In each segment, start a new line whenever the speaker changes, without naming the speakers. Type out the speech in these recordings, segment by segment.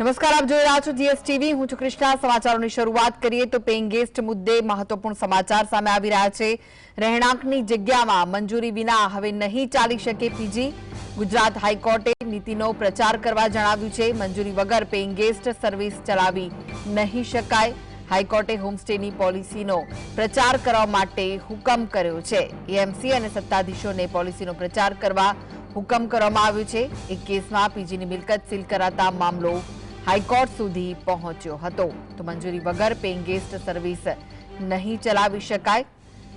નમસ્કાર, આપ જોઈ રહ્યા છો જીએસટીવી. હું છું કૃષ્ણા. સમાચારોની શરૂઆત કરીએ તો પેઇંગ ગેસ્ટ મુદ્દે મહત્વપૂર્ણ સમાચાર સામે આવી રહ્યા છે. રહેણાંકની જગ્યામાં મંજૂરી વિના હવે નહીં ચાલી શકે પીજી. ગુજરાત હાઈકોર્ટે નીતિનો પ્રચાર કરવા જણાવ્યું છે. મંજૂરી વગર પેઇંગ ગેસ્ટ સર્વિસ ચલાવી નહીં શકાય. હાઈકોર્ટે હોમસ્ટેની પોલિસીનો પ્રચાર કરવા માટે હુકમ કર્યો છે. એએમસી અને સત્તાધીશોને પોલિસીનો પ્રચાર કરવા હુકમ કરવામાં આવ્યો છે. એક કેસમાં પીજીની મિલકત સીલ કરાતા મામલો હાઈકોર્ટ સુધી પહોંચ્યો હતો. તો મંજૂરી વગર પેઇંગ ગેસ્ટ સર્વિસ નહીં ચલાવી શકાય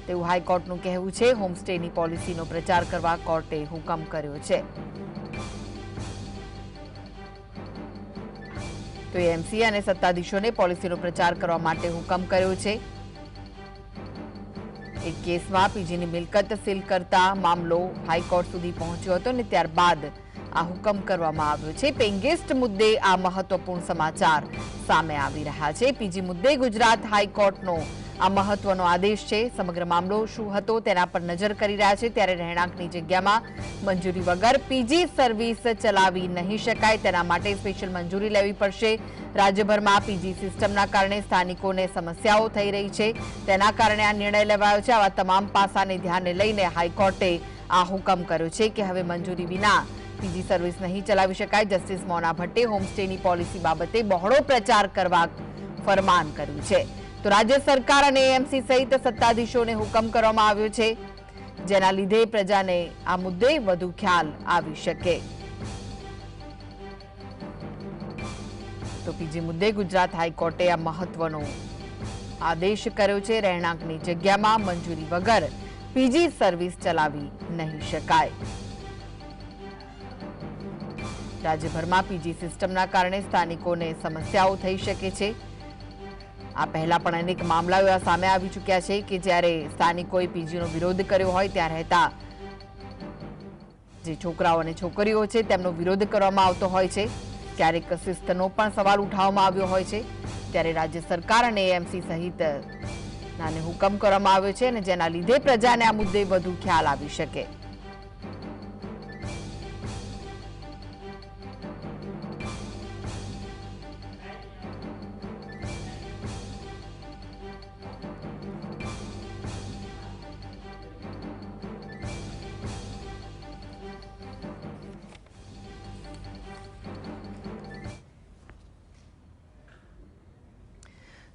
તેવું હાઈકોર્ટનું કહેવું છે. હોમસ્ટેની પોલિસીનો પ્રચાર કરવા કોર્ટે હુકમ કર્યો છે. તો એએમસી અને સત્તાધીશોને પોલિસીનો પ્રચાર કરવા માટે હુકમ કર્યો છે. એક કેસમાં પીજીની મિલકત સીલ કરતા મામલો હાઈકોર્ટ સુધી પહોંચ્યો હતો અને ત્યારબાદ આ હુકમ કરવામાં આવ્યો છે. પેઇંગ ગેસ્ટ મુદ્દે આ મહત્વપૂર્ણ સમાચાર સામે આવી રહ્યા છે. પીજી મુદ્દે ગુજરાત હાઈકોર્ટનો આ મહત્વનો આદેશ છે. સમગ્ર મામલો શું હતો તેના પર નજર કરી રહ્યા છે. ત્યારે રહેણાંકની જગ્યામાં મંજૂરી વગર પીજી સર્વિસ ચલાવી નહીં શકાય. તેના માટે સ્પેશિયલ મંજૂરી લેવી પડશે. રાજ્યભરમાં પીજી સિસ્ટમના કારણે સ્થાનિકોને સમસ્યાઓ થઈ રહી છે. તેના કારણે આ નિર્ણય લેવાયો છે. આવા તમામ પાસાને ધ્યાને લઈને હાઈકોર્ટે આ હુકમ કર્યો છે કે હવે મંજૂરી વિના પીજી સર્વિસ નહીં ચલાવી શકાય. જસ્ટિસ મોના ભટ્ટે હોમસ્ટેની પોલિસી બાબતે બહોળો પ્રચાર કરવા ફરમાન કર્યું છે. તો રાજ્ય સરકાર અને એએમસી સહિત સત્તાધીશોને હુકમ કરવામાં આવ્યો છે, જેના લીધે પ્રજાને આ મુદ્દે વધુ ખ્યાલ આવી શકે. તો પીજી મુદ્દે ગુજરાત હાઈકોર્ટે આ મહત્વનો આદેશ કર્યો છે. રહેણાંકની જગ્યામાં મંજૂરી વગર પીજી સર્વિસ ચલાવી નહીં શકાય. રાજ્યભરમાં પીજી સિસ્ટમના કારણે સ્થાનિકોને સમસ્યાઓ થઈ શકે છે. આ પહેલા પણ અનેક મામલાઓ એવા સામે આવી ચૂક્યા છે કે જ્યારે સ્થાનિકોએ પીજીનો વિરોધ કર્યો હોય ત્યાં રહેતા જે છોકરાઓ અને છોકરીઓ છે તેમનો વિરોધ કરવામાં આવતો હોય છે. ક્યારેક શિસ્તનો પણ સવાલ ઉઠાવવામાં આવ્યો હોય છે. ત્યારે રાજ્ય સરકાર અને એએમસી સહિત નાને હુકમ કરવામાં આવ્યો છે અને જેના લીધે પ્રજાને આ મુદ્દે વધુ ખ્યાલ આવી શકે.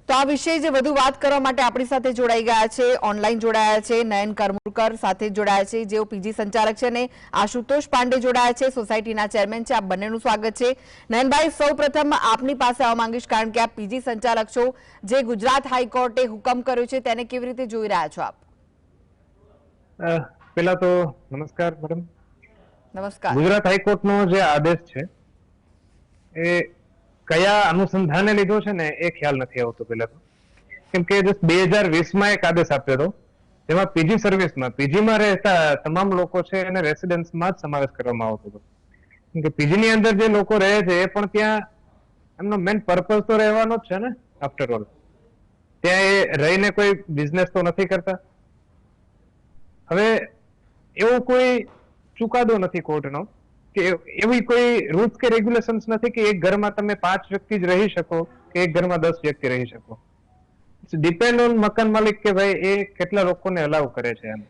તો આ વિશે જે વધુ વાત કરવા માટે આપણી સાથે જોડાઈ ગયા છે, ઓનલાઈન જોડાયા છે નયન કરમુરકર સાથે જોડાયા છે, જેઓ પીજી સંચાલક છે, અને આશુતોષ પાંડે જોડાયા છે, સોસાયટીના ચેરમેન છે. આપ બંનેનું સ્વાગત છે. નયનભાઈ, સૌપ્રથમ આપની પાસે આવવા માંગીશ, કારણ કે આપ પીજી સંચાલક છો. જે ગુજરાત હાઈકોર્ટે હુકમ કર્યો છે તેને કેવી રીતે જોઈ રહ્યા છો આપ?
પહેલા તો નમસ્કાર મેડમ.
નમસ્કાર.
ગુજરાત હાઈકોર્ટનો જે આદેશ છે એ કયા અનુસંધાને લીધો છે ને એ ખ્યાલ નથી આવતો પહેલા તો. કેમ કે 2020માં એક આદેશ આપ્યો હતો, જેમાં પીજી સર્વિસમાં પીજીમાં રહેતા તમામ લોકો છે એને રેસિડેન્સમાં જ સમાવેશ કરવામાં આવતો હતો. કેમ કે પીજીની અંદર જે લોકો રહે છે એ પણ ત્યાં એમનો મેઇન પર્પઝ તો રહેવાનો જ છે ને. આફ્ટર ઓલ ત્યાં એ રહીને કોઈ બિઝનેસ તો નથી કરતા. હવે એવો કોઈ ચુકાદો નથી કોર્ટનો કે એવી કોઈ રૂલ્સ કે રેગ્યુલેશન્સ નથી કે એક ઘરમાં તમે 5 વ્યક્તિ જ રહી શકો કે એક ઘરમાં 10 વ્યક્તિ રહી શકો. ડિપેન્ડ ઓન મકાન માલિક કે ભાઈ એ કેટલા લોકોને અલાઉ કરે છે એમ.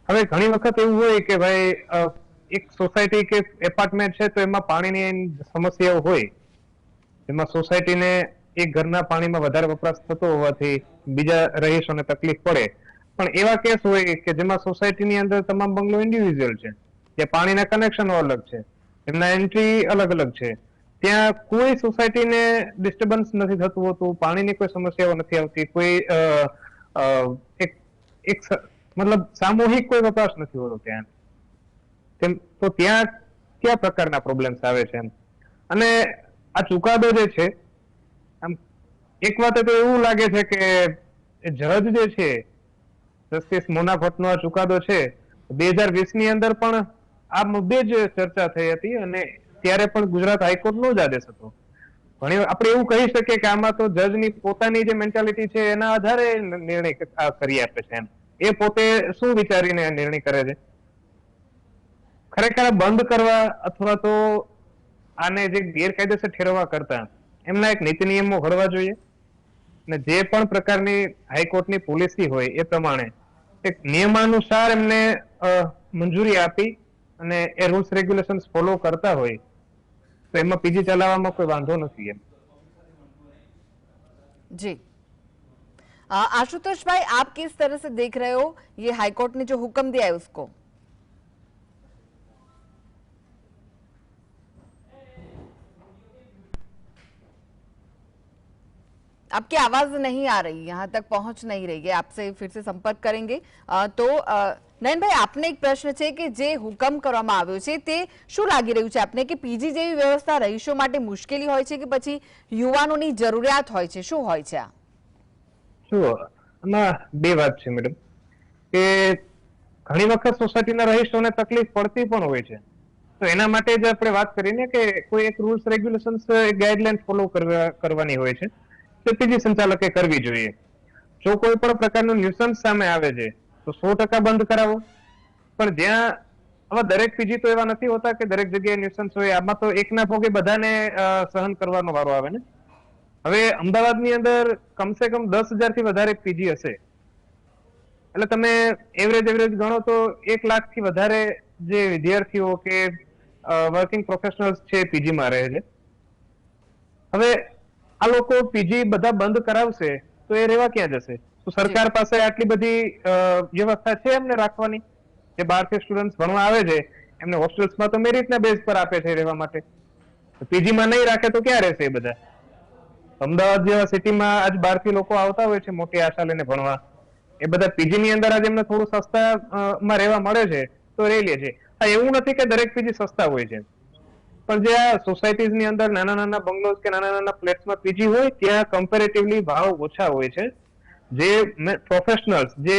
હવે ઘણી વખત એવું હોય કે ભાઈ એક સોસાયટી કે એપાર્ટમેન્ટ છે તો એમાં પાણીની સમસ્યાઓ હોય, એમાં સોસાયટીને એક ઘરના પાણીમાં વધારે વપરાશ થતો હોવાથી બીજા રહીશોને તકલીફ પડે. પણ એવા કેસ હોય કે જેમાં સોસાયટીની અંદર તમામ બંગલો ઇન્ડિવિજ્યુઅલ છે, કે પાણીના કનેક્શનો અલગ છે, એમના એન્ટ્રી અલગ અલગ છે, ત્યાં કોઈ સોસાયટીને ડિસ્ટર્બન્સ નથી થતું હોતું, પાણીની કોઈ સમસ્યાઓ નથી આવતી, કોઈ એક મતલબ સામૂહિક કોઈ વપરાશ નથી હોતો ત્યાં. તો ત્યાં કયા પ્રકારના પ્રોબ્લેમ્સ આવે છે એમ. અને આ ચુકાદો જે છે, આમ એક વાત તો એવું લાગે છે કે જજ જે છે જસ્ટિસ મોના ભટ્ટનો આ ચુકાદો છે 2020ની અંદર પણ આ મુદ્દે જ ચર્ચા થઈ હતી અને ત્યારે પણ ગુજરાત હાઈકોર્ટનો જ આદેશ હતો. ઘણી આપણે એવું કહી શકીએ કે આમાં તો જજની પોતાની જે મેન્ટાલિટી છે એના આધારે નિર્ણય કરી આપે છે એમ. એ પોતે શું વિચારીને નિર્ણય કરે છે. ખરેખર બંધ કરવા અથવા તો આને જે ગેરકાયદેસર ઠેરવવા કરતા એમના એક નીતિ નિયમો ઘડવા જોઈએ અને જે પણ પ્રકારની હાઈકોર્ટની પોલિસી હોય એ પ્રમાણે એક નિયમાનુસાર એમને મંજૂરી આપી અને એ રૂલ્સ રેગ્યુલેશન્સ ફોલો કરતા હોય તો એમાં પીજી ચલાવવામાં કોઈ વાંધો નથી એમ।
जी आशुतोष भाई, आप किस तरह से देख रहे हो ये हाईकोर्ट ने जो हुक्म दिया है उसको? आपकी आवाज नहीं आ रही, यहाँ तक पहुंच नहीं रही है, आपसे फिर से संपर्क करेंगे। तो નયનભાઈ, આપને એક પ્રશ્ન છે કે જે હુકમ કરવામાં આવ્યો છે તે શું લાગી રહ્યું છે આપને કે પીજી જેવી વ્યવસ્થા રહીશો માટે મુશ્કેલી હોય છે કે પછી યુવાનોની જરૂરિયાત હોય છે, શું હોય છે?
શું આમાં બે વાત છે મેડમ કે ઘણી વખત સોસાયટીના રહીશોને તકલીફ પડતી પણ હોય છે, તો એના માટે જ આપણે વાત કરીને કે કોઈ એક રૂલ્સ રેગ્યુલેશન્સ ગાઈડલાઈન ફોલો કરવાની હોય છે તે પીજી સંચાલકે કરવી જોઈએ। જો કોઈ પણ પ્રકારનું ન્યુસન્સ સામે આવે છે તો 100% બંધ કરાવો, પણ જ્યાં આવા દરેક પીજી તો એવા નથી હોતા કે દરેક જગ્યાએ ન્યુસન્સ હોય, આમાં તો એકના ભોગે બધાને સહન કરવાનો વારો આવે ને। હવે અમદાવાદની અંદર કમસે કમ 10,000 થી વધારે પીજી હશે, એટલે તમે એવરેજ ગણો તો 1 લાખથી વધારે જે વિદ્યાર્થીઓ કે વર્કિંગ પ્રોફેશનલ્સ છે પીજીમાં રહે છે। હવે આ લોકો પીજી બધા બંધ કરાવશે તો એ રહેવા ક્યાં જશે? તો સરકાર પાસે આટલી બધી વ્યવસ્થા છે એમને રાખવાની? જે બહારથી સ્ટુડન્ટ ભણવા આવે છે એમને હોસ્ટેલ્સમાં તો મેરિટના બેઝ પર આપે છે રહેવા માટે, પીજીમાં નહીં રાખે તો ક્યાં રહેશે એ બધા? અમદાવાદ જેવા સિટીમાં આજ બહારથી લોકો આવતા હોય છે મોટી આશા લઈને ભણવા, એ બધા પીજી ની અંદર આજે એમને થોડું સસ્તામાં રહેવા મળે છે તો રહી લે છે। હા, એવું નથી કે દરેક પીજી સસ્તા હોય છે, પણ જે આ સોસાયટીઝ ની અંદર નાના નાના બંગલોઝ કે નાના નાના ફ્લેટ્સમાં પીજી હોય ત્યાં કમ્પેરેટિવલી ભાવ ઓછા હોય છે। જે પ્રોફેશનલ્સ જે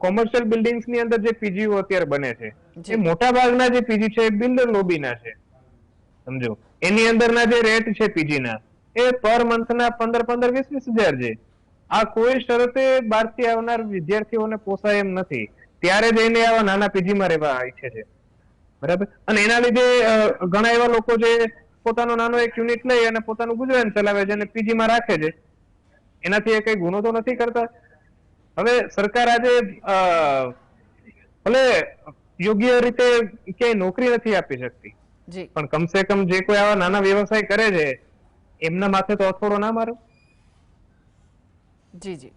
કોમર્શિયલ બિલ્ડિંગ્સ ની અંદર જે પીજીઓ અત્યારે બને છે એ મોટા ભાગના જે પીજી છે એ બિલ્ડર લોબીના છે, સમજો। એની અંદરના જે રેટ છે પીજી ના એ પર મંથના 15-20 હજાર છે। આ કોઈ શરતે બહારથી આવનાર વિદ્યાર્થીઓને પોસાય એમ નથી, ત્યારે જઈને આવા નાના પીજીમાં રહેવા ઈચ્છે છે, બરાબર? અને એના લીધે ઘણા એવા લોકો જે પોતાનો નાનો એક યુનિટ લઈ અને પોતાનું ગુજરાન ચલાવે છે અને પીજીમાં રાખે છે, એનાથી કઈ ગુનો તો નથી કરતા। હવે સરકાર આજે ભલે યોગ્ય રીતે ક્યાંય નોકરી નથી આપી શકતી, પણ કમસે કમ જે કોઈ આવા નાના વ્યવસાય કરે છે એમના માથે તો અથોડો ના મારો।
जी जी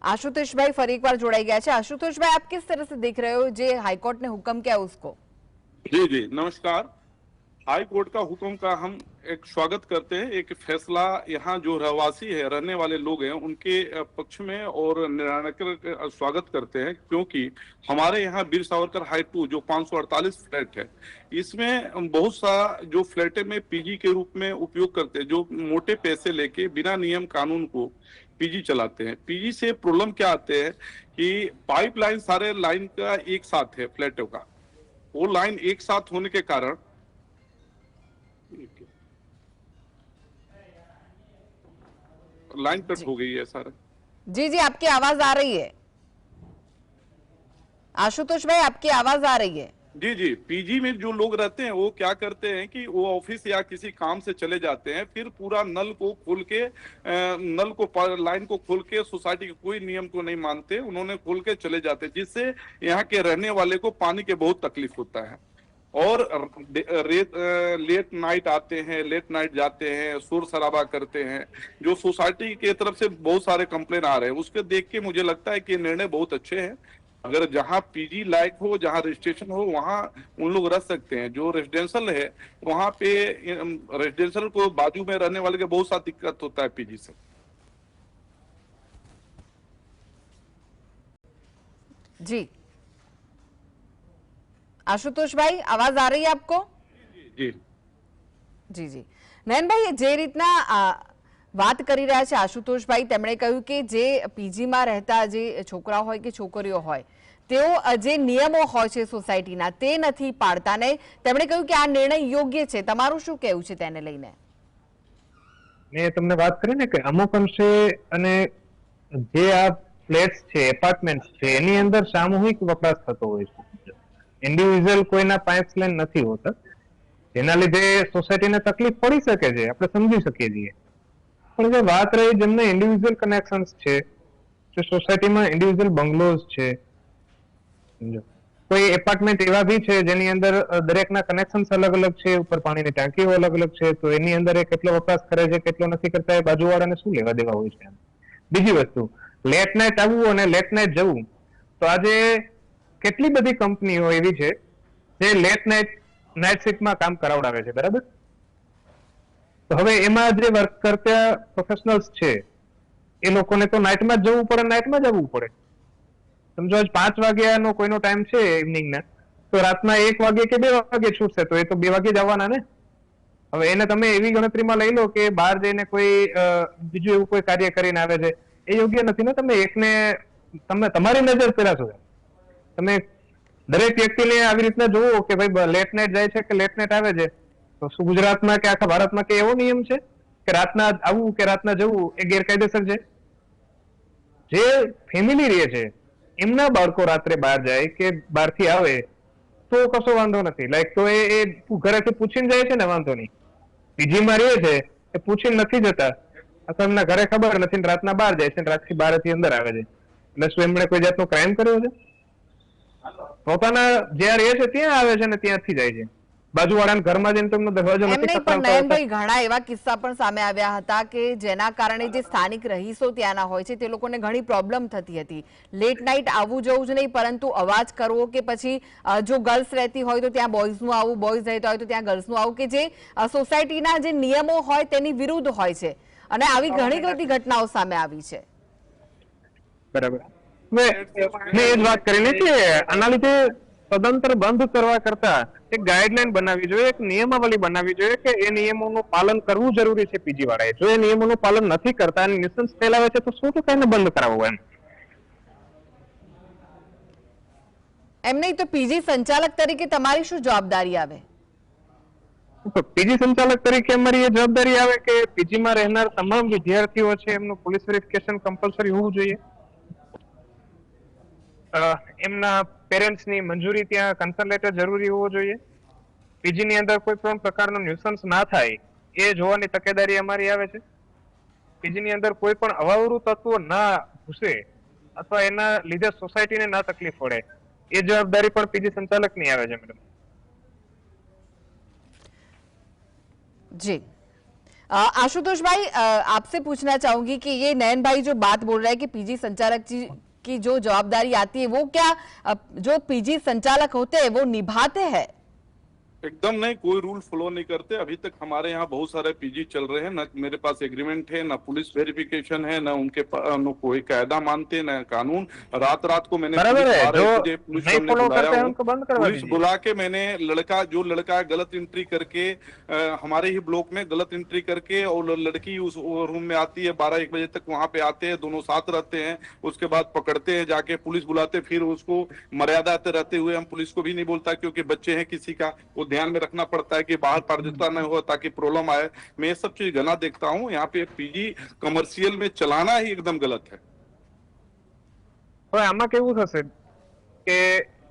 आशुतोष भाई फरी एक बार जोड़ाई गया है। आशुतोष भाई, आप किस तरह से देख रहे हो जो हाईकोर्ट ने हुक्म किया उसको?
जी जी नमस्कार। हाई कोर्ट का हुक्म का हम एक स्वागत करते हैं। एक फैसला यहाँ जो रहवासी है, रहने वाले लोग हैं, उनके पक्ष में और निर्णायक स्वागत करते हैं, क्योंकि हमारे यहाँ वीर सावरकर हाई 2 जो 548 फ्लैट है, इसमें बहुत सा जो फ्लैटे में पीजी के रूप में उपयोग करते हैं, जो मोटे पैसे लेके बिना नियम कानून को पीजी चलाते हैं। पीजी से प्रॉब्लम क्या आते हैं कि पाइपलाइन सारे लाइन का एक साथ है, फ्लैटों का वो लाइन एक साथ होने के कारण लाइन कट हो गई है सर।
जी जी, आपकी आवाज आ रही है आशुतोष भाई, आपकी आवाज आ रही है।
जी जी, पीजी में जो लोग रहते हैं वो क्या करते हैं कि वो ऑफिस या किसी काम से चले जाते हैं, फिर पूरा नल को खोल के लाइन को खोल के सोसाइटी के कोई नियम को नहीं मानते, उन्होंने खोल के चले जाते हैं, जिससे यहाँ के रहने वाले को पानी के बहुत तकलीफ होता है। और लेट नाइट आते हैं, लेट नाइट जाते हैं, शोर शराबा करते हैं, जो सोसाइटी के तरफ से बहुत सारे कंप्लेन आ रहे हैं। उसके देख के मुझे लगता है कि निर्णय बहुत अच्छे हैं। अगर जहां पीजी लायक हो, जहां रजिस्ट्रेशन हो, वहां उन लोग रह सकते हैं। जो रेजिडेंशियल है वहां पे रेजिडेंशियल को बाजू में रहने वाले के बहुत सा दिक्कत होता है पीजी से।
जी आशुतोष भाई, आवाज आ रही है आपको?
जी
जी जी નયનભાઈ, જે રીતના વાત કરી રહ્યા છે આશુતોષભાઈ, તેમણે કહ્યું કે જે પીજીમાં રહેતા જે છોકરાઓ હોય કે છોકરીઓ હોય તેઓ જે નિયમો હોય છે સોસાયટીના તે નથી પાળતા ને તેમણે કહ્યું કે આ નિર્ણય યોગ્ય છે। તમારું શું કહેવું છે તેને લઈને?
મેં તમને વાત કરી ને કે અમુક અંશે અને જે આ ફ્લેટ્સ છે, એપાર્ટમેન્ટ્સ છે, એની અંદર સામૂહિક વપરાશ થતો હોય છે, ઇન્ડિવિજ્યુઅલ કોઈના પાઇપ્સ લાઈન નથી હોતા। જેના લીધે સોસાયટીને તકલીફ પડી શકે છે, આપણે સમજી શકીએ છીએ. પણ જે વાત રહી જેમને ઇન્ડિવિજ્યુઅલ કનેક્શન્સ છે, જે સોસાયટીમાં ઇન્ડિવિજ્યુઅલ બંગલોઝ છે, સમજો કોઈ એપાર્ટમેન્ટ એવા બી છે જેની અંદર દરેકના કનેક્શન્સ અલગ અલગ છે, ઉપર પાણીની ટાંકીઓ અલગ અલગ છે, તો એની અંદર એ કેટલો વપરાશ કરે છે કેટલો નથી કરતા એ બાજુવાળાને શું લેવા દેવા હોય છે. બીજી વસ્તુ, લેટ નાઇટ આવવું અને લેટ નાઇટ જવું, તો આજે કેટલી બધી કંપનીઓ એવી છે જે લેટ નાઇટ શિફ્ટમાં કામ કરાવડાવે છે, બરાબર. તો હવે એમાં જે વર્ક કરતા પ્રોફેશનલ્સ છે એ લોકોને તો નાઇટમાં જ જવું પડે, નાઇટમાં જ આવવું પડે. સમજો આજ 5 વાગ્યાનો કોઈનો ટાઈમ છે ઇવનિંગના, તો રાતના 1 વાગે કે 2 વાગે છૂટશે, તો એ તો 2 વાગે જ આવવાના ને. હવે એને તમે એવી ગણતરીમાં લઈ લો કે બહાર જઈને કોઈ બીજું એવું કોઈ કાર્ય કરીને આવે છે, એ યોગ્ય નથી ને. તમે એકને તમે તમારી નજર પેલા છો, તમે દરેક વ્યક્તિને આવી રીતના જોવો કે ભાઈ લેટ નાઇટ જાય છે કે લેટ નાઇટ આવે છે, તો શું ગુજરાતમાં કે આખા ભારતમાં કે એવો નિયમ છે કે રાતના આવવું કે રાતના જવું એ ગેરકાયદેસર છે? જે ફેમિલી રહે છે એમના બાળકો રાત્રે બહાર જાય કે બહારથી આવે તો કશો વાંધો નથી, લાઈક તો એ ઘરેથી પૂછીને જાય છે ને, વાંધો નહીં. પીજીમાં રહે છે એ પૂછીને નથી જતા, અથવા એમના ઘરે ખબર નથી ને રાતના બહાર જાય છે ને રાતથી 12 અંદર આવે છે, એટલે શું એમણે કોઈ જાતનો ક્રાઇમ કર્યો છે? પોતાના જ્યાં રહે છે ત્યાં આવે છે ને ત્યાંથી જાય છે, બાજુવાળાના ઘરમાં જઈને તેમનો દરવાજો
એમ
નથી
નહીં, પણ
ખખડાવતા.
નયનભાઈ ઘણા એવા કિસ્સા પણ સામે આવ્યા હતા કે જેના કારણે જે સ્થાનિક રહીશો ત્યાંના હોય છે તે લોકોને ઘણી પ્રોબ્લેમ થતી હતી. લેટ નાઇટ આવવું જવું જ નહીં, પરંતુ અવાજ કરવો કે પછી જો ગર્લ્સ રહેતી હોય તો ત્યાં બોયઝનું આવું, બોયઝ રહેતા હોય તો ત્યાં ગર્લ્સનું આવું, કે જે સોસાયટીના જે નિયમો હોય તેની વિરુદ્ધ હોય છે, અને આવી ઘણી બધી ઘટનાઓ સામે આવી છે.
બરાબર. મેં એ જ વાત કરી કે આના લીધે સદંતર બંધ કરવા કરતા એક ગાઈડલાઈન બનાવવી જોઈએ, એક નિયમાવલી બનાવવી જોઈએ કે એ નિયમોનું પાલન કરવું જરૂરી છે પીજી વાળાએ. જો એ નિયમોનું પાલન નથી કરતા અને ન્યુસન્સ ફેલાવે છે તો શું તો એને બંધ કરાવવું એમ.
એમ નહીં તો પીજી સંચાલક તરીકે તમારી શું જવાબદારી આવે?
પીજી સંચાલક તરીકે અમારી એ જવાબદારી આવે કે પીજીમાં રહેનાર તમામ વિદ્યાર્થીઓ છે એમનું પોલીસ વેરિફિકેશન કમ્પલસરી હોવું જોઈએ. એમના પેરેન્ટ્સની મંજૂરી ત્યાં કન્સર્ન લેટર જરૂરી હોવો જોઈએ. પીજીની અંદર કોઈ પણ પ્રકારનો ન્યુસન્સ ના થાય એ જોવાની તકેદારી અમારી આવે છે. પીજીની અંદર કોઈ પણ અવાવરું તત્વો ના ઘૂસે અથવા એના લીધે સોસાયટીને ના તકલીફ પડે એ જવાબદારી પણ પીજી સંચાલકની આવે છે મેડમ.
जी आशुतोष भाई, आपसे पूछना चाहूंगी कि ये नयन भाई जो बात बोल रहे हैं कि पीजी संचालक जी की जो जवाबदारी आती है वो क्या जो पीजी संचालक होते हैं वो निभाते हैं?
एकदम नहीं, कोई रूल फॉलो नहीं करते. अभी तक हमारे यहाँ बहुत सारे पीजी चल रहे हैं, ना मेरे पास एग्रीमेंट है, ना पुलिस वेरिफिकेशन है, ना उनके न कोई कायदा मानते, ना कानून. रात रात को मैंने पुलिस बुला के मैंने जो लड़का गलत एंट्री करके हमारे ही ब्लॉक में गलत एंट्री करके और लड़की उस रूम में आती है 12-1 बजे तक वहां पे आते हैं, दोनों साथ रहते हैं, उसके बाद पकड़ते हैं, जाके पुलिस बुलाते, फिर उसको मर्यादा रहते हुए हम पुलिस को भी नहीं बोलता क्योंकि बच्चे हैं किसी का, वो ध्यान में रखना पड़ता है कि बाहर पारदर्शिता न हो ताकि प्रॉब्लम आए. मैं ये सब चीज गना देखता हूँ. यहाँ पे पीजी कमर्शियल में चलाना ही एकदम गलत है.
આમાં કેવું થશે કે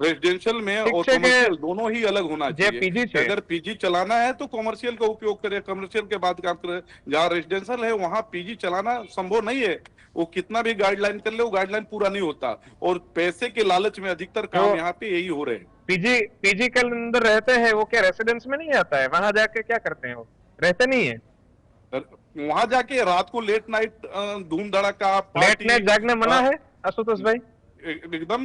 रेजिडेंशियल में और कमर्शियल दोनों ही अलग होना चाहिए. अगर पीजी चलाना है तो कमर्शियल का उपयोग करें, कमर्शियल के बाद काम करें. जहाँ रेजिडेंशियल है वहाँ पीजी चलाना संभव नहीं है. वो कितना भी गाइडलाइन कर ले वो गाइडलाइन पूरा नहीं होता, और पैसे के लालच में अधिकतर काम यहाँ पे यही हो रहे हैं.
पीजी के अंदर रहते हैं वो क्या रेसिडेंस में नहीं आता है? वहां जाके क्या करते हैं? वो रहते नहीं है
वहां जाके रात को लेट नाइट धूम धड़ाका,
लेट नाइट जागने मना है आशुतोष भाई.
एकदम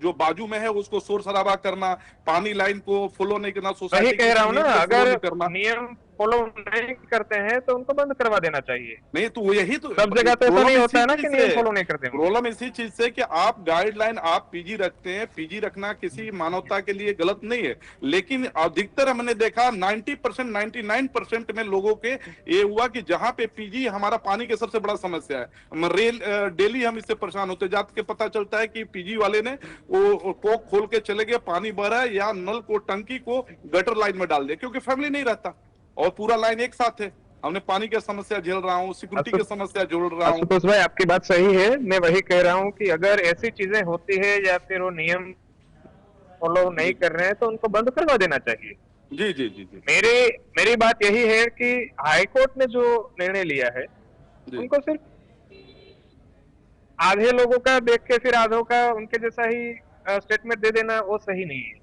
जो बाजू में है उसको शोर शराबा करना, पानी लाइन को फॉलो नहीं करना, सोसाइटी
कह रहा हूँ ना, अगर नियम फॉलो नहीं करते हैं तो उनको बंद करवा देना चाहिए.
नहीं तो यही तो
सब जगह तो ऐसा नहीं होता है ना कि नियम फॉलो नहीं करते.
प्रॉब्लम इसी चीज से कि आप गाइडलाइन आप पीजी रखते हैं, पीजी रखना किसी मानवता के लिए गलत नहीं है, लेकिन अधिकतर हमने देखा 90% 99% में लोगों के ये हुआ कि जहां पे पीजी हमारा पानी की सबसे बड़ा समस्या है. डेली हम इससे परेशान होते जाते के पता चलता है कि पीजी वाले ने वो कोक खोल के चले गए, पानी भर रहा है या नल को टंकी को गटर लाइन में डाल दिया क्योंकि फैमिली नहीं रहता और पूरा लाइन एक साथ है. हमने पानी की समस्या झेल रहा हूँ, सिक्योरिटी की समस्या झेल रहा हूँ.
आशुतोष भाई आपकी बात सही है, मैं वही कह रहा हूँ कि अगर ऐसी चीजें होती है या फिर वो नियम फॉलो नहीं कर रहे हैं तो उनको बंद करवा देना चाहिए.
जी जी जी जी
मेरी बात यही है कि हाईकोर्ट ने जो निर्णय लिया है
जी
उनको सिर्फ आधे लोगों का देख के फिर आधों का उनके जैसा ही स्टेटमेंट दे देना वो सही नहीं है।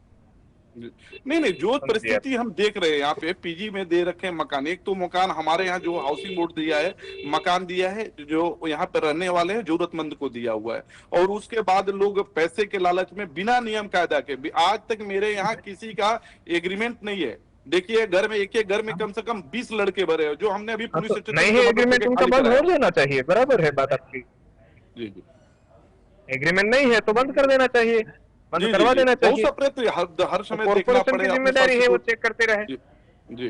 जी। नहीं नहीं, जो
समझिए आप।
परिस्थिति हम देख रहे हैं यहाँ पे पीजी में दे रखे हैं मकान, एक तो मकान हमारे यहाँ जो हाउसिंग बोर्ड दिया है, मकान दिया है जो यहाँ पे रहने वाले हैं जरूरतमंद को दिया हुआ है, और उसके बाद लोग पैसे के लालच में बिना नियम कायदा के आज तक मेरे यहाँ किसी का एग्रीमेंट नहीं है। देखिए घर में एक घर में कम से कम 20 लड़के भरे हैं, जो हमने अभी
हाँ,
पुलिस
तो
स्टेशन
नहीं
से
है
मदद
एग्रीमेंट
लेके
उनका
खाली
बंद
कराया।
हो जाना चाहिए, बराबर है बात आपकी।
जी जी
एग्रीमेंट नहीं है तो बंद कर देना चाहिए, बंद
जी जी
करवा
जी,
देना
बहुत
चाहिए।
सा प्रयत्न हर समय देखना
कॉर्पोरेशन की
पड़े अपने
जिम्मेदारी
पक्ष
है वो
को।
चेक करते रहे,
जी जी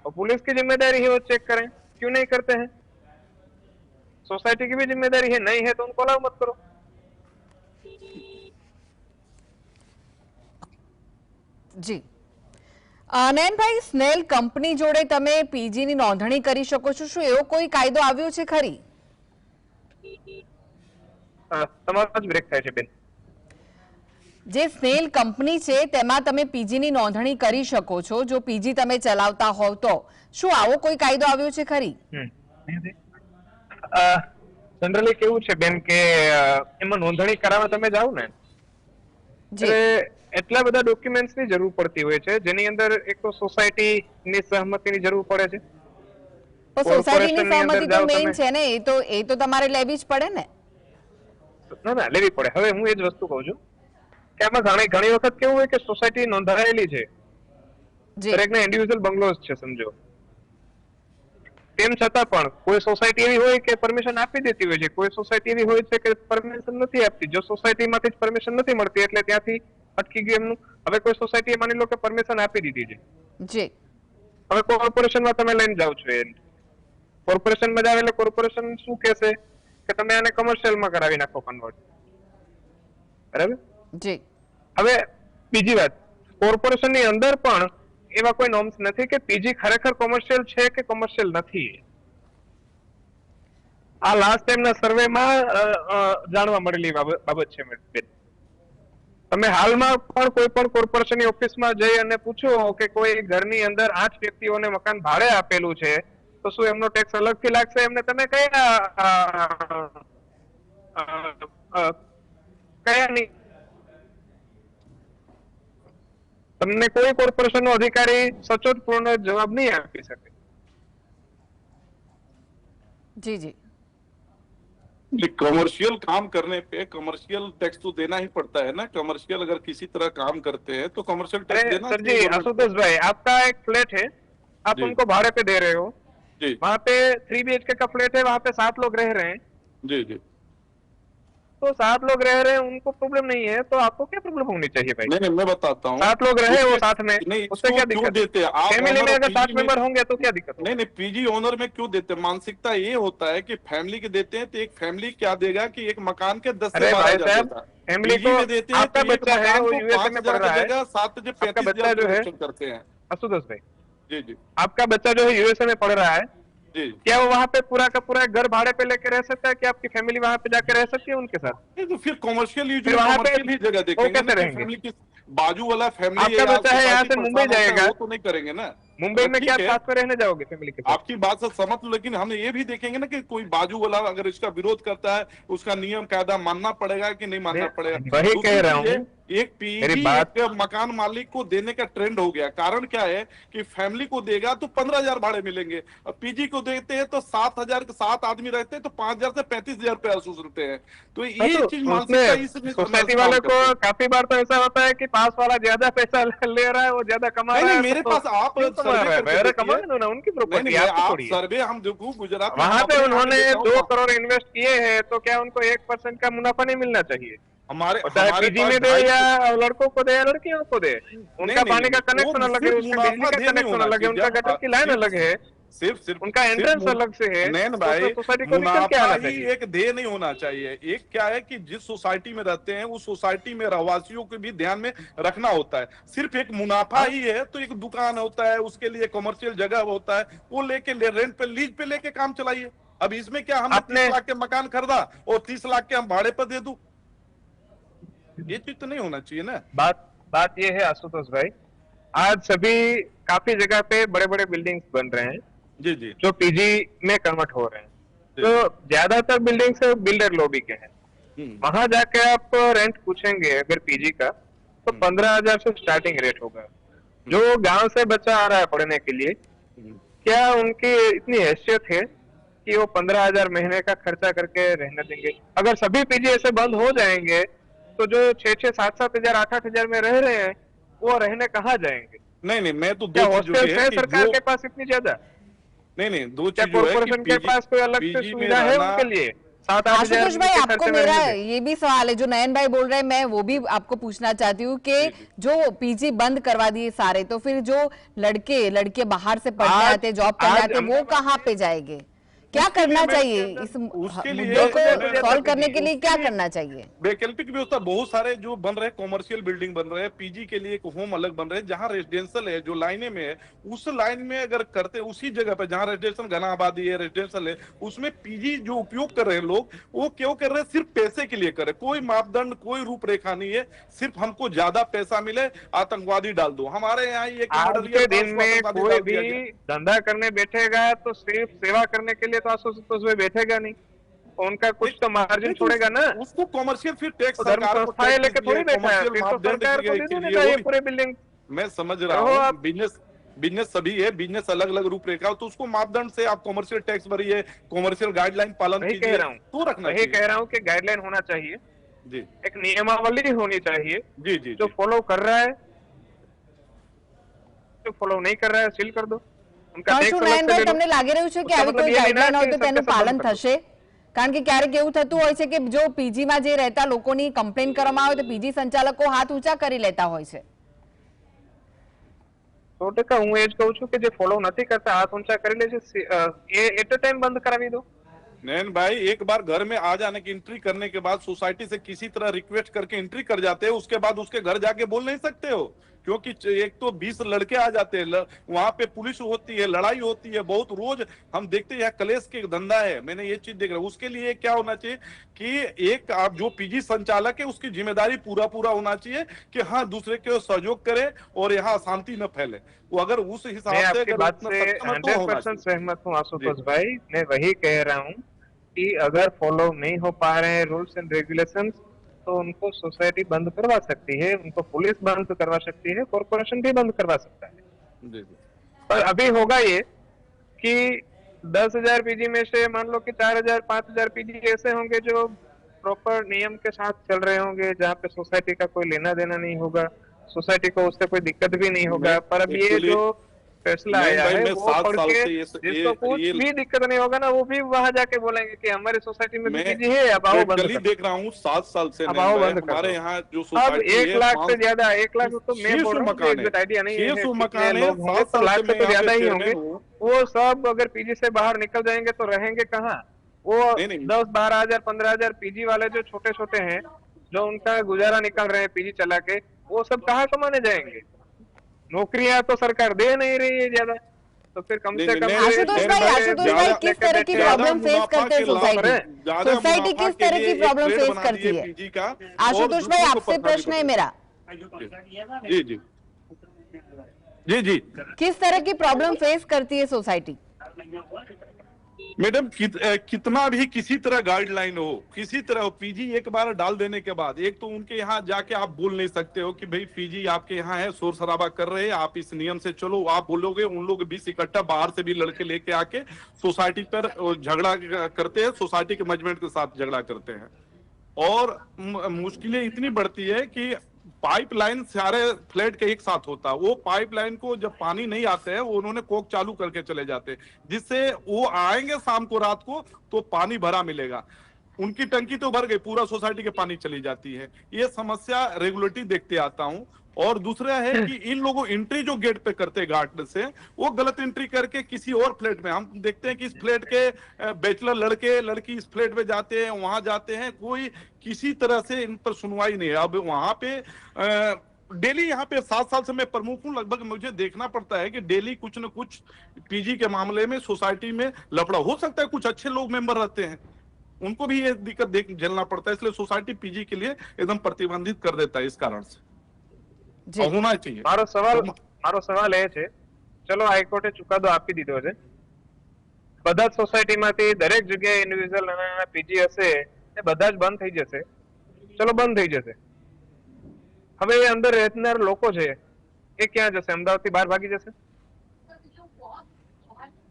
और पुलिस की जिम्मेदारी है वो चेक करें, क्यों नहीं करते हैं? सोसाइटी की भी जिम्मेदारी है, नहीं है तो उनको अलाउ मत करो।
જી નયનભાઈ, સ્નેલ કંપની જોડે તમે પીજીની નોંધણી કરી શકો છો, શું એવો કોઈ કાયદો આવ્યો છે ખરી?
તમારો જ બ્રેક થાય છે બેન।
જે સ્નેલ કંપની છે તેમાં તમે પીજીની નોંધણી કરી શકો છો જો પીજી તમે ચલાવતા હોવ તો, શું આવો કોઈ કાયદો આવ્યો છે ખરી?
જનરલી કેવું છે બેન કે એમાં નોંધણી કરાવવા તમે જાઓ ને
જી
એટલા બધા ડોક્યુમેન્ટ્સ ની જરૂર પડતી હોય છે, જેની અંદર એક તો સોસાયટી ની સહમતિની જરૂર પડે છે।
તો સોસાયટીની
કોર્પોરેશનની અંદર
સહમતિ તો
જાઓ
મેઇન
તમે।
છે ને, એ તો તમારે લેવી જ પડે ને।
ના ના લેવી પડે। હવે હું એ જ વસ્તુ કહું છું કે આમાં ઘણી વખત કેવું હોય કે સોસાયટી નોંધાયેલી છે,
જી
દરેકના ઇન્ડિવિડ્યુઅલ બંગલોઝ છે સમજો, તેમ છતાં પણ કોઈ સોસાયટી એવી હોય કે પરમિશન આપી દેતી હોય છે, કોઈ સોસાયટી એવી હોય છે કે પરમિશન નથી આપતી। જો સોસાયટીમાંથી જ પરમિશન નથી મળતી એટલે ત્યાંથી અટકી ગયું એમનું। હવે કોઈ સોસાયટીએ માની લો કે પરમિશન આપી દીધી છે,
જી
હવે કોર્પોરેશનમાં તમે લઈને જાઓ છો, એ કોર્પોરેશનમાં જાવ એટલે કોર્પોરેશન શું કહેશે કે તમે આને કમર્શિયલમાં કરાવી નાખો કન્વર્ટ, બરાબર?
જી
હવે બીજી વાત, કોર્પોરેશનની અંદર પણ એવા કોઈ નોર્મ્સ નથી કે પીજી ખરેખર કોમર્શિયલ છે કે કોમર્શિયલ નથી। આ લાસ્ટ ટાઈમના સર્વેમાં જાણવા મળેલી બાબત છે બેન। તમે હાલમાં પણ કોઈ પણ કોર્પોરેશનની ઓફિસમાં જઈ અને પૂછો કે કોઈ ઘરની અંદર 8 વ્યક્તિઓને મકાન ભાડે આપેલું છે તો શું એમનો ટેક્સ અલગથી લાગશે એમને? તમે કયા નહીં, તમને કોઈ કોર્પોરેશનનો અધિકારી સચોટ પૂર્ણ જવાબ નહીં આપી શકે।
जी जी
कमर्शियल काम करने पे कमर्शियल टैक्स तो देना ही पड़ता है ना। कमर्शियल अगर किसी तरह काम करते हैं तो कमर्शियल टैक्स
अरे
देना
सर जी,
चाहिए गवर्नमेंट को।
आशुतोष भाई, आपका एक फ्लैट है, आप
जी।
उनको भाड़े पे दे रहे हो,
जी
वहाँ पे 3 BHK का फ्लैट है, वहाँ पे 7 लोग रह रहे हैं,
जी जी
तो 7 लोग रह रहे हैं, उनको प्रॉब्लम नहीं है तो आपको क्या प्रॉब्लम होनी चाहिए भाई?
नहीं नहीं, मैं बताता हूँ।
7 लोग रहे वो
उसके-
साथ में,
नहीं,
उससे क्या
इसको क्यों
दिक्कत?
देते हैं आप?
फैमिली में
ओनर
अगर 7
PG में-
मेंबर होंगे तो क्या दिक्कत?
नहीं नहीं, पीजी ओनर में क्यों देते हैं? मानसिकता ये होता है कि फैमिली के देते हैं तो एक फैमिली क्या देगा कि एक मकान के 10 से
अरे
12
भाई
हजार
साहब,
देता है।
फैमिली
PG
को
में देते हैं
आपका
तो एक
बच्चा है
मकान
वो
को
यूएसए
5
में
हजार
पढ़ रहा
की
है,
जगह 7 से 35
बच्चा
हजार
जो है-
कलेक्शन करते हैं।
आशुतोष भाई,
जी जी
आपका बच्चा जो है यूएसए में पढ़ रहा है,
जी।
क्या वो वहाँ पे पूरा का पूरा घर भाड़े पे लेके रह सकता है? कि आपकी फैमिली वहाँ पे जाके रह सकती है उनके साथ?
नहीं तो फिर कॉमर्शियल यूज
फिर वहाँ पे
कॉमर्शियल ही जगह देखेंगे
कैसे
ना कि
रहेंगे?
फैमिली की बाजू वाला फैमिली
आपका बच्चा है यहाँ से मुंबई जाएगा,
वो तो नहीं करेंगे ना।
मुंबई में
ठीक
क्या
है,
साथ में रहने जाओगे फैमिली के साथ?
आपकी बात से सहमत हूं, लेकिन हम ये भी देखेंगे ना कि कोई बाजू वाला अगर इसका विरोध करता है, उसका नियम कायदा मानना पड़ेगा कि नहीं मानना पड़ेगा।
वही
दूसरी
कह रहा
चीज़ है,
हूँ।
एक
मेरी
पीजी
बात-
एक मकान मालिक को देने का ट्रेंड हो गया। कारण क्या है कि फैमिली को देगा तो 15,000 भाड़े मिलेंगे, और पीजी को देते हैं तो 7,000 के 7 आदमी रहते हैं तो 5,000 से 35,000 रुपए वसूलते हैं। तो ये चीज मानसिकता इसमें
सोसाइटी वाले को काफी बार तो ऐसा होता है कि पास वाला ज्यादा पैसा ले रहा है, वो ज्यादा कमा
नहीं
रहा है।
नहीं, मेरे
तो
पास आप
क्यों कमा
सर्वे
रहा है?
करके
अरे
देखिए।
कमाने दो ना, उनकी
नहीं
प्रॉपर्टी
नहीं,
आपको
आप
थोड़ी है।
सर्वे हम देखो गुजरात में,
वहाँ
हम
पे
अपने
उन्होंने
यहाँ पे
2
देखा हूँ,
करोड़ इन्वेस्ट किए हैं तो क्या उनको 1% का मुनाफा नहीं मिलना चाहिए?
हमारे
चाहे
हमारे
पीजी
पास
में दे
2.5
या लड़कों को दे या लड़कियों को दे, उनका
नहीं,
पानी का
नहीं,
कनेक्शन
वो
अलग है,
सिर्फ
उसका
मुनाफा
बिजली का
दे नहीं
कनेक्शन
होना
अलग है,
चाहिए।
उनका गटर की लाइन
सिर्फ-
अलग है,
सिर्फ
उनका एंट्रेंस अलग से है।
नैन
तो
भाई,
सोसाइटी को निकल के
मुनाफा
आना
ही
चाहिए।
एक ध्येय नहीं होना चाहिए। एक क्या है कि जिस सोसाइटी में रहते हैं उस सोसाइटी में रहवासियों को भी ध्यान में रखना होता है। सिर्फ एक मुनाफा ही है तो एक दुकान होता है, उसके लिए कमर्शियल जगह होता है, वो लेके रेंट पे लीज पे लेके काम चलाइए। अब इसमें क्या हमने 30 लाख के मकान खरीदा और 30 लाख के हम भाड़े पर दे दूं, ये चीज तो नहीं होना चाहिए ना।
बात ये है आशुतोष भाई आज सभी काफी जगह पे बड़े बड़े बिल्डिंग्स बन रहे हैं
जी जी
जो पीजी में कन्वर्ट हो रहे हैं। तो ज्यादातर बिल्डिंग्स बिल्डर लॉबी के हैं। वहां जाके आप रेंट पूछेंगे अगर पीजी का तो 15,000 से स्टार्टिंग रेट होगा। जो गांव से बच्चा आ रहा है पढ़ने के लिए, क्या उनकी इतनी हैसियत है कि वो 15,000 महीने का खर्चा करके रहने देंगे? अगर सभी पीजी ऐसे बंद हो जाएंगे तो जो 6-6, 7-7 हजार, 8-8 हजार में रह रहे हैं वो रहने कहाँ जाएंगे?
नहीं नहीं, मैं तो दो
क्या
चीजों
हॉस्टल
की
है
है कि
सरकार
जो
के पास इतनी ज्यादा?
नहीं नहीं, दो
क्या
चीजों है कि
कॉर्पोरेशन के पास कोई अलग से
पीजी में
सुविधा है
रहना।
उनके लिए? 7-8 हजार
आशुतोष भाई,
के
आपको
खर्चे में
मेरा
रहने दें?
ये भी सवाल है, जो नयन भाई बोल रहे हैं मैं वो भी आपको पूछना चाहती हूँ कि जो पीजी बंद करवा दिए सारे, तो फिर जो लड़के बाहर से पढ़ने
आज-
आते, जॉब करने
आज
आते, वो कहाँ पे जाएंगे? क्या
उसके
करना
लिए मैं
चाहिए?
कहता-
इस
उसके लिए
मुद्दे को
मैं-
सॉल्व करने के लिए क्या
उसके लिए
करना चाहिए?
वैकल्पिक व्यवस्था बहुत सारे जो बन रहे हैं, कॉमर्शियल बिल्डिंग बन रहे हैं, पीजी के लिए एक होम अलग बन रहे हैं, जहां रेजिडेंशियल है जो लाइने में है उस लाइन में अगर करते हैं, उसी जगह पे जहां रेजिडेंशियल घना आबादी है, रेजिडेंशियल है, उसमें पीजी जो उपयोग कर रहे हैं लोग, वो क्यों कर रहे हैं? सिर्फ पैसे के लिए कर रहे हैं। कोई मापदंड, कोई रूपरेखा नहीं है, सिर्फ हमको ज्यादा पैसा मिले, आतंकवादी डाल दो। हमारे यहाँ ये
आज के दिन में कोई भी धंधा करने बैठेगा तो सिर्फ सेवा करने के लिए तो आशुतोष भाई बैठेगा नहीं, उनका कुछ तो मार्जिन छोड़ेगा ना।
उसको कॉमर्शियल फिर टैक्स
तो धर्म
सरकार को
संस्थाएं
टैक्स
लेके थोड़ी
दिए,
बैठा है,
कॉमर्शियल
फिर तो
मापदंड
सरकार को
के
दे देना
लिए
चाहिए
वो भी
पूरे बिल्डिंग।
मैं समझ रहा
रहो
हूँ।
आप।
बिजनेस सभी है, बिजनेस अलग अलग रूपरेखा, तो उसको मापदंड से आप कॉमर्शियल टैक्स भरिए, कॉमर्शियल गाइडलाइन पालन
वही कह
कीजिए,
रहा हूँ,
तो रखना
वही
चाहिए।
कह रहा हूँ कि गाइडलाइन होना चाहिए,
जी
एक नियमावली होनी चाहिए।
जी जी
जो
जी।
फॉलो कर रहा है, जो फॉलो नहीं कर रहा है सील कर दो, उनका
તો
टैक्स
શું
अलग
નયન
से
ભાઈ
ले लो।
તમને લાગી રહ્યું છે કે
उसका
આવી
मतलब
કોઈ
ये नहीं ना
ગાઈડલાઈન હોય
कि
તો
सबके
તેનું
सब बंद
પાલન
कर दो।
થશે? કારણ કે ક્યારેક એવું થતું હોય છે કે જો પીજીમાં જે રહેતા લોકોની કમ્પ્લેન કરવામાં આવે તો પીજી સંચાલકો હાથ ઊંચા કરી લેતા હોય છે.
100% હું એ જ કહું છું કે જે ફોલો નથી કરતા હાથ ઊંચા કરી લે છે, એ એટ અ ટાઈમ બંધ કરાવી દો।
नैन भाई, एक बार घर में आ जाने की, एंट्री करने के बाद सोसाइटी से किसी तरह रिक्वेस्ट करके एंट्री कर जाते हैं, उसके बाद उसके घर जाके बोल नहीं सकते हो, क्योंकि एक तो 20 लड़के आ जाते हैं, वहां पे पुलिस होती है, लड़ाई होती है, बहुत रोज हम देखते हैं यहाँ कलेश के धंधा है। मैंने ये चीज देख रहा हूँ। उसके लिए क्या होना चाहिए कि एक आप जो पीजी संचालक है उसकी जिम्मेदारी पूरा होना चाहिए कि हाँ दूसरे के सहयोग करे और यहाँ अशांति न फैले। वो अगर उस
मैं
हिसाब से
आपकी
अगर
बात
उतना
से
सक्षम है तो होना
100%
चाहिए।
सहमत हूँ आशुतोष भाई। मैं वही कह रहा हूँ कि अगर फॉलो नहीं हो पा रहे हैं रूल्स एंड रेगुलेशंस तो उनको सोसाइटी बंद करवा सकती है, उनको पुलिस बंद करवा सकती है, कॉर्पोरेशन भी बंद करवा सकता है।
जी जी।
पर अभी होगा ये कि 10,000 पीजी में से मान लो कि 4,000 5,000 पीजी ऐसे होंगे जो प्रॉपर नियम के साथ चल रहे होंगे, जहाँ पे सोसाइटी का कोई लेना देना नहीं होगा, सोसाइटी को उससे कोई दिक्कत भी नहीं होगा। पर अब ये जो फैसला आया है वो पढ़ के जिसको कुछ भी दिक्कत नहीं होगा ना, वो भी वहां जाके बोलेंगे कि हमारी सोसाइटी में पीजी है, अब आओ बंद करो।
देख रहा हूँ 7 साल से
अब आओ बंद
हमारे
करो।
यहाँ जो
अब
सोसाइटी
1 लाख से ज्यादा, 1 लाख तो मैं बोल रहा हूँ, एग्जैक्ट आइडिया नहीं है,
600 मकान है,
लोग होंगे
7
तो
साल
लाख
से
से तो ज्यादा ही होंगे।
हूँ।
वो सब अगर पीजी से बाहर निकल जाएंगे तो रहेंगे कहाँ? वो 10-12 हजार 15 हजार पीजी वाले जो छोटे छोटे हैं, जो उनका गुजारा निकल रहे हैं पीजी चला के, वो सब कहाँ कमाने जाएंगे? नौकरियां तो सरकार दे नहीं रही है ज्यादा, तो फिर कम से कम
आशुतोष भाई किस तरह की प्रॉब्लम फेस करते हैं सोसाइटी किस तरह की प्रॉब्लम फेस करती है? आशुतोष भाई आपसे प्रश्न है मेरा,
जी जी जी जी,
किस तरह की प्रॉब्लम फेस करती है सोसाइटी?
मैडम कितना भी किसी तरह गाइडलाइन हो, किसी तरह हो, पीजी एक बार डाल देने के बाद एक तो उनके यहाँ जाके आप बोल नहीं सकते हो कि भाई पीजी आपके यहाँ है, शोर शराबा कर रहे हैं, आप इस नियम से चलो। आप बोलोगे, उन लोग 20 इकट्ठा बाहर से भी लड़के लेके आके सोसाइटी पर झगड़ा करते हैं, सोसाइटी के मैनेजमेंट के साथ झगड़ा करते हैं। और मुश्किलें इतनी बढ़ती है कि पाइपलाइन सारे फ्लैट के एक साथ होता है, वो पाइपलाइन को जब पानी नहीं आते हैं वो उन्होंने कोक चालू करके चले जाते हैं, जिससे वो आएंगे शाम को रात को तो पानी भरा मिलेगा, उनकी टंकी तो भर गई, पूरा सोसाइटी के पानी चली जाती है। ये समस्या रेगुलेटरी देखते आता हूँ। और दूसरा है कि इन लोगों एंट्री जो गेट पे करते हैं गार्ड से, वो गलत एंट्री करके किसी और फ्लैट में, हम देखते हैं कि इस फ्लैट के बैचलर लड़के लड़की इस फ्लैट में जाते हैं, वहां जाते हैं, कोई किसी तरह से इन पर सुनवाई नहीं है। अब वहां पे डेली यहाँ पे 7 साल से मैं प्रमुख हूँ, लगभग मुझे देखना पड़ता है कि डेली कुछ न कुछ पीजी के मामले में सोसाइटी में लफड़ा हो सकता है। कुछ अच्छे लोग मेंबर रहते हैं, उनको भी ये दिक्कत झेलना पड़ता है, इसलिए सोसाइटी पीजी के लिए एकदम प्रतिबंधित कर देता है। इस कारण से होना चाहिए।
मारो सवाल મારો સવાલ એ છે, ચલો હાઈકોર્ટે ચુકાદો આપી દીધો છે, બધા જ સોસાયટીમાંથી દરેક જગ્યાએ ઇન્ડિવિજ્યુઅલ નાના નાના પીજી હશે એ બધા જ બંધ થઈ જશે. ચલો બંધ થઈ જશે, હવે એ અંદર રહેનાર લોકો છે એ ક્યાં જશે? અમદાવાદથી બહાર ભાગી જશે?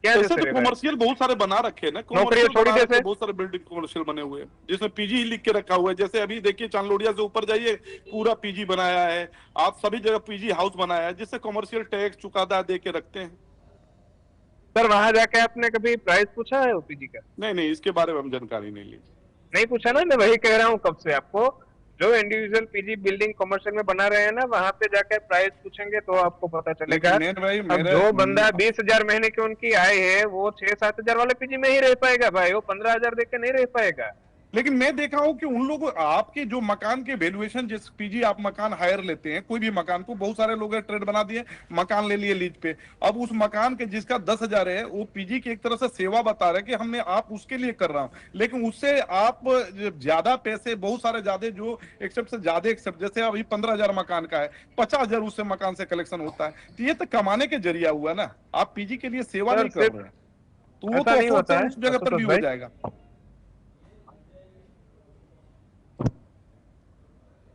क्या
ऐसे तो कमर्शियल बहुत सारे बना रखे हैं ना,
नौकरियां छोड़ी जैसे
बहुत सारे बिल्डिंग कमर्शियल बने हुए हैं जिसमें पीजी लिख के रखा हुआ है। जैसे अभी देखिए चांदलोडिया से ऊपर जाइए, पूरा पीजी बनाया है, आप सभी जगह पीजी हाउस बनाया है जिससे कमर्शियल टैक्स चुकादा दे के रखते हैं।
सर वहां जाके आपने कभी प्राइस पूछा है ओपीजी का?
नहीं, इसके बारे में हम जानकारी नहीं ली।
नहीं पूछा ना, मैं वही कह रहा हूँ कब से आपको, जो इंडिविजुअल पीजी बिल्डिंग कमर्शियल में बना रहे हैं ना, वहां पे जाकर प्राइस पूछेंगे तो आपको पता चलेगा। अब जो बंदा 20,000 महीने की उनकी आय है वो 6-7 हजार वाले पीजी में ही रह पाएगा भाई, वो 15,000 देकर नहीं रह पाएगा।
लेकिन मैं देखा हूं कि उन लोगों आपके जो मकान के वैल्यूएशन, जिस पीजी आप मकान हायर लेते हैं, कोई भी मकान को, बहुत सारे लोग ट्रेड बना दिए, मकान ले लिए लीज पे, अब उस मकान के जिसका 10,000 है वो पीजी की एक तरह से सेवा बता रहे हैं कि हमने आप उसके लिए कर रहा हूं, लेकिन उससे आप ज्यादा पैसे, बहुत सारे ज्यादा जो एक्सेप्ट से ज्यादा एक्सेप्ट, जैसे अभी 15,000 मकान का है, 50,000 उससे मकान से कलेक्शन होता है, तो ये तो कमाने के जरिया हुआ ना, आप पीजी के लिए सेवा नहीं कर रहे हैं, तो वो तो उस जगह पर भी हो जाएगा।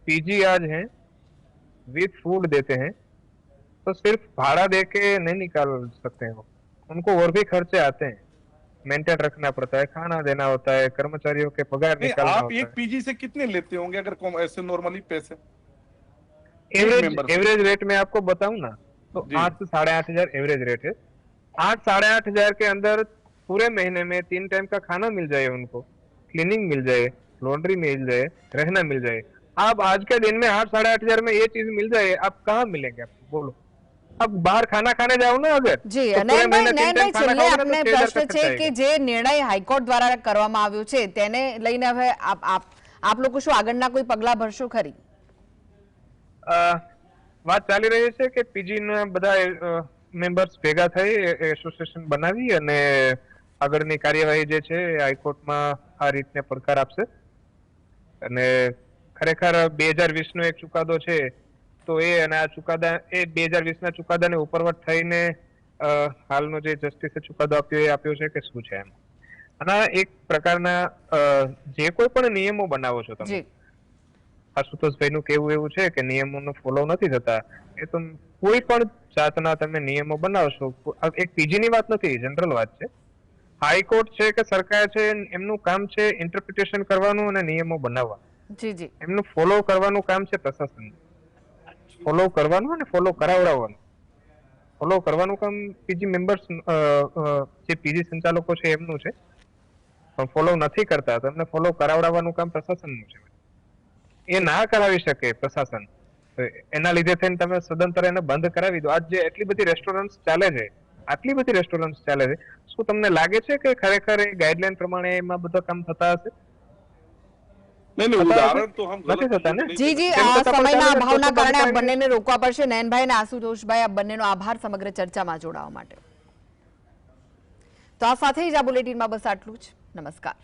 पीजी आज है विद फूड देते हैं, तो सिर्फ भाड़ा देके नहीं निकाल सकते हैं वो, उनको और भी खर्चे आते हैं, मेंटेन रखना पड़ता है, खाना देना होता है, कर्मचारियों के पगार निकालना
आप
होता
एक
है।
पीजी से कितने लेते होंगे अगर ऐसे नॉर्मली पैसे?
एवरेज रेट में आपको बताऊं ना तो 8 से 8,500 एवरेज रेट है। 8-8,500 के अंदर पूरे महीने में 3 टाइम का खाना मिल जाए, उनको क्लीनिंग मिल जाए, लॉन्ड्री मिल जाए, रहना मिल जाए। आप आज के दिन में 8-8,500 में ये चीज मिल जाए, आप कहाँ मिलेंगे? आपको बोलो, अब बाहर खाना खाने जाओ ना अगर
જી
तो पूरे महीने 3 टाइम खाना
છેલ્લે
खाओगे
આપને
तो 6,000
પ્રશ્ન
का
છે
खर्चा
કે
आएगा।
જે નિર્ણય હાઈકોર્ટ દ્વારા કરવામાં આવ્યો છે તેને લઈને હવે આપ લોકો શું આગળના કોઈ પગલા ભરશો ખરી?
વાત ચાલી રહી છે કે પીજી ના બધા મેમ્બર્સ ભેગા થઈ એસોસિએશન બનાવી અને આગળની કાર્યવાહી જે છે હાઈકોર્ટમાં આ રીતને પડકાર આપશે અને ખરેખર 2020 નો એક ચુકાદો છે તો એ અને આ ચુકાદા એ 2020 ના ચુકાદાને ઉપરવટ થઈને હાલનો જે જસ્ટિસે ચુકાદો આપ્યો એ આપ્યો છે કે શું છે એમ, અને એક પ્રકારના જે કોઈ પણ નિયમો બનાવો છો તમે, આશુતોષભાઈનું કહેવું એવું છે કે નિયમોનો ફોલો નથી થતા, એ તો કોઈ પણ જાતના તમે નિયમો બનાવશો, એક પીજીની વાત નથી, જનરલ વાત છે, હાઈકોર્ટ છે કે સરકાર છે એમનું કામ છે ઇન્ટરપ્રિટેશન કરવાનું અને નિયમો બનાવવા, એમનું ફોલો કરવાનું કામ છે પ્રશાસન, ફોલો કરવાનું અને ફોલો કરાવડાવવાનું, ફોલો કરવાનું કામ પીજી મેમ્બર્સ જે પીજી સંચાલકો છે એમનું છે, પણ ફોલો નથી કરતા તો એમને ફોલો કરાવડાવવાનું કામ પ્રશાસનનું છે, એ ના કરાવી શકે પ્રશાસન, એના લીધે થઈને તમે સદંતર એને બંધ કરાવી દો। આજ જે એટલી બધી રેસ્ટોરન્ટ ચાલે છે, આટલી બધી રેસ્ટોરન્ટ ચાલે છે, શું તમને લાગે છે કે ખરેખર એ ગાઈડલાઈન પ્રમાણે એમાં બધા કામ થતા હશે?
नहीं, उदाहरण तो हम
નથી થતા ને।
જી આ સમયના અભાવના કારણે આ બંનેને રોકવા પડશે। નયનભાઈ અને આશુતોષભાઈ, આ બંનેનો આભાર સમગ્ર ચર્ચામાં જોડાવા માટે। તો આ સાથે જ આ બુલેટિનમાં બસ આટલું જ। નમસ્કાર।